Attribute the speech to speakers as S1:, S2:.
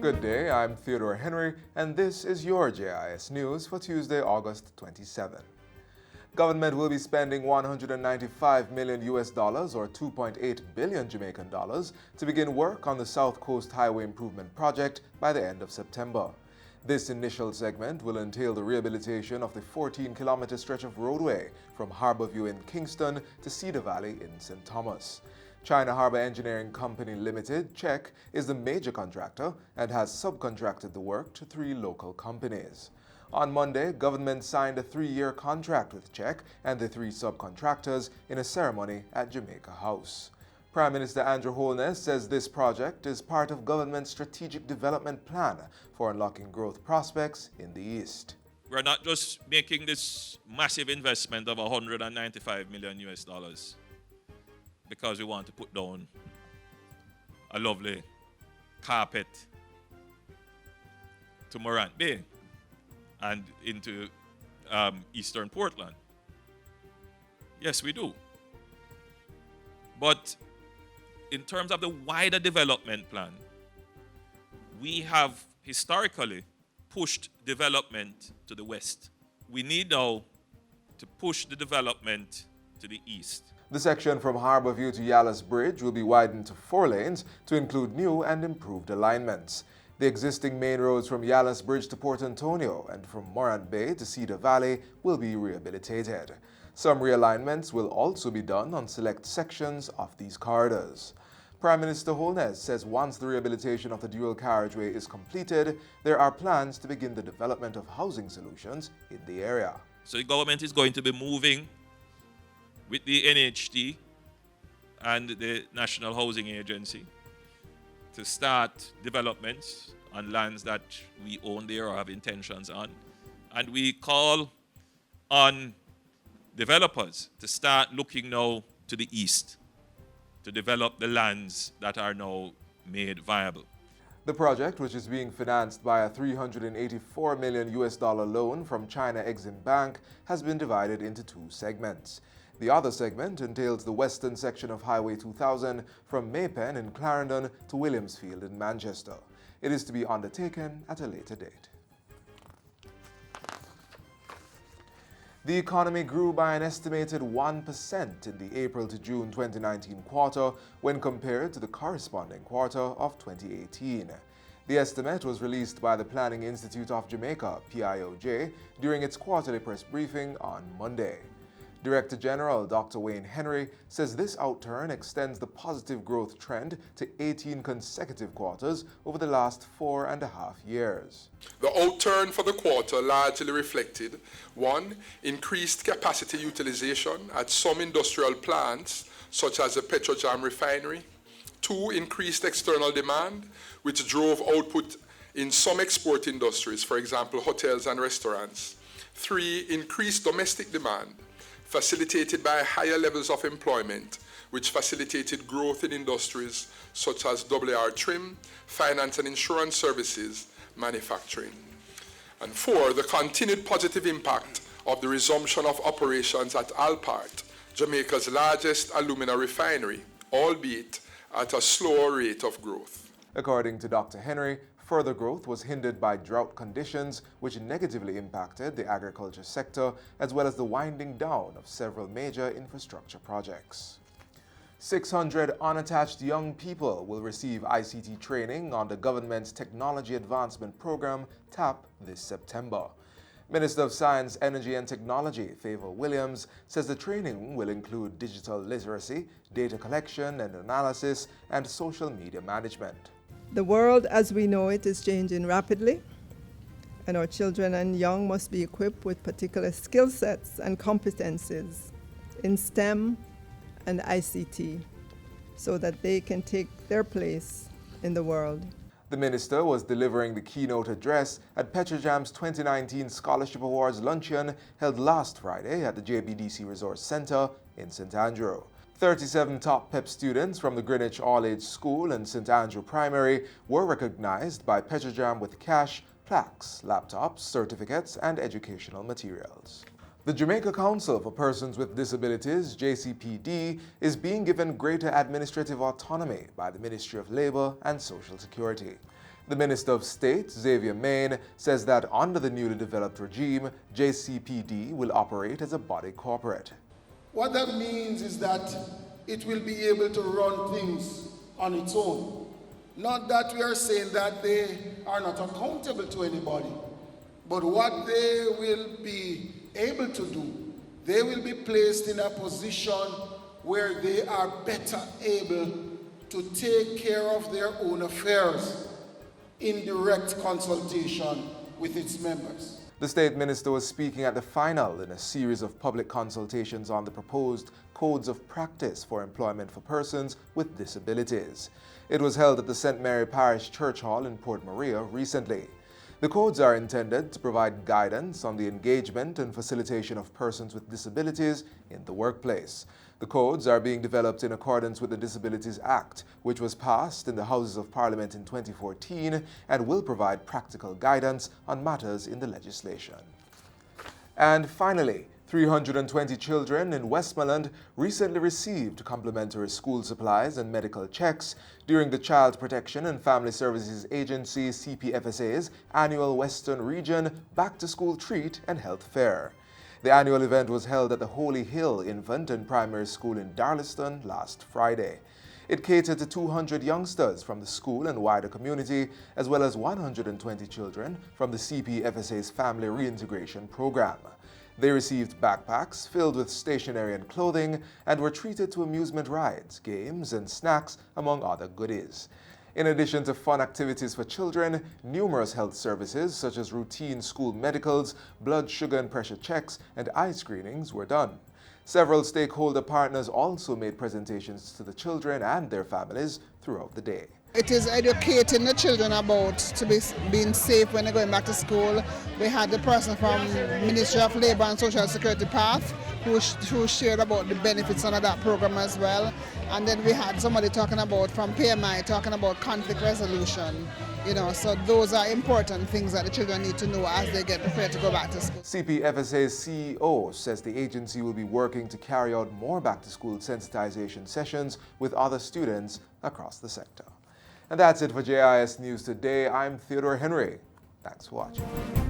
S1: Good day, I'm Theodore Henry, and this is your JIS News for Tuesday, August 27. Government will be spending $195 million or 2.8 billion Jamaican dollars to begin work on the South Coast Highway Improvement Project by the end of September. This initial segment will entail the rehabilitation of the 14-kilometer stretch of roadway from Harborview in Kingston to Cedar Valley in St. Thomas. China Harbour Engineering Company Limited, CHEC, is the major contractor and has subcontracted the work to 3 local companies. On Monday, government signed a 3-year contract with CHEC and the 3 subcontractors in a ceremony at Jamaica House. Prime Minister Andrew Holness says this project is part of government's strategic development plan for unlocking growth prospects in the East.
S2: We're not just making this massive investment of $195 million because we want to put down a lovely carpet to Morant Bay and into Eastern Portland. Yes, we do. But in terms of the wider development plan, we have historically pushed development to the west. We need now to push the development to the east.
S1: The section from Harborview to Yallahs Bridge will be widened to 4 lanes to include new and improved alignments. The existing main roads from Yallahs Bridge to Port Antonio and from Morant Bay to Cedar Valley will be rehabilitated. Some realignments will also be done on select sections of these corridors. Prime Minister Holness says once the rehabilitation of the dual carriageway is completed, there are plans to begin the development of housing solutions in the area.
S2: So the government is going to be moving with the NHT and the National Housing Agency to start developments on lands that we own there or have intentions on. And we call on developers to start looking now to the east to develop the lands that are now made viable.
S1: The project, which is being financed by a $384 million loan from China Exim Bank, has been divided into 2 segments. The other segment entails the western section of Highway 2000 from Maypen in Clarendon to Williamsfield in Manchester. It is to be undertaken at a later date. The economy grew by an estimated 1% in the April to June 2019 quarter when compared to the corresponding quarter of 2018. The estimate was released by the Planning Institute of Jamaica, PIOJ, during its quarterly press briefing on Monday. Director General Dr. Wayne Henry says this outturn extends the positive growth trend to 18 consecutive quarters over the last 4.5 years.
S3: The outturn for the quarter largely reflected 1. Increased capacity utilization at some industrial plants, such as the Petrojam refinery. 2. Increased external demand, which drove output in some export industries, for example, hotels and restaurants. 3. Increased domestic demand, facilitated by higher levels of employment, which facilitated growth in industries such as WR trim, finance and insurance services, manufacturing. And 4, the continued positive impact of the resumption of operations at Alpart, Jamaica's largest alumina refinery, albeit at a slower rate of growth.
S1: According to Dr. Henry, further growth was hindered by drought conditions, which negatively impacted the agriculture sector, as well as the winding down of several major infrastructure projects. 600 unattached young people will receive ICT training on the government's Technology Advancement Program, TAP, this September. Minister of Science, Energy and Technology, Favour Williams, says the training will include digital literacy, data collection and analysis, and social media management.
S4: The world as we know it is changing rapidly, and our children and young must be equipped with particular skill sets and competencies in STEM and ICT so that they can take their place in the world.
S1: The minister was delivering the keynote address at Petrojam's 2019 Scholarship Awards luncheon held last Friday at the JBDC Resource Centre in St. Andrew. 37 top PEP students from the Greenwich All-Age School and St. Andrew Primary were recognized by Petrojam with cash, plaques, laptops, certificates, and educational materials. The Jamaica Council for Persons with Disabilities, JCPD, is being given greater administrative autonomy by the Ministry of Labour and Social Security. The Minister of State, Xavier Main, says that under the newly developed regime, JCPD will operate as a body corporate.
S5: What that means is that it will be able to run things on its own. Not that we are saying that they are not accountable to anybody, but what they will be able to do, they will be placed in a position where they are better able to take care of their own affairs in direct consultation with its members.
S1: The State Minister was speaking at the final in a series of public consultations on the proposed Codes of Practice for Employment for Persons with Disabilities. It was held at the St. Mary Parish Church Hall in Port Maria recently. The codes are intended to provide guidance on the engagement and facilitation of persons with disabilities in the workplace. The codes are being developed in accordance with the Disabilities Act, which was passed in the Houses of Parliament in 2014 and will provide practical guidance on matters in the legislation. And finally, 320 children in Westmoreland recently received complimentary school supplies and medical checks during the Child Protection and Family Services Agency CPFSA's annual Western Region Back to School Treat and Health Fair. The annual event was held at the Holy Hill Infant and Primary School in Darlaston last Friday. It catered to 200 youngsters from the school and wider community, as well as 120 children from the CPFSA's Family Reintegration Program. They received backpacks filled with stationery and clothing and were treated to amusement rides, games, and snacks, among other goodies. In addition to fun activities for children, numerous health services such as routine school medicals, blood sugar and pressure checks, and eye screenings were done. Several stakeholder partners also made presentations to the children and their families throughout the day.
S6: It is educating the children about being safe when they're going back to school. We had the person from Ministry of Labour and Social Security Path who shared about the benefits under that program as well. And then we had somebody talking about from PMI, talking about conflict resolution. So those are important things that the children need to know as they get prepared to go back to school.
S1: CPFSA's CEO says the agency will be working to carry out more back-to-school sensitization sessions with other students across the sector. And that's it for JIS News Today. I'm Theodore Henry. Thanks for watching.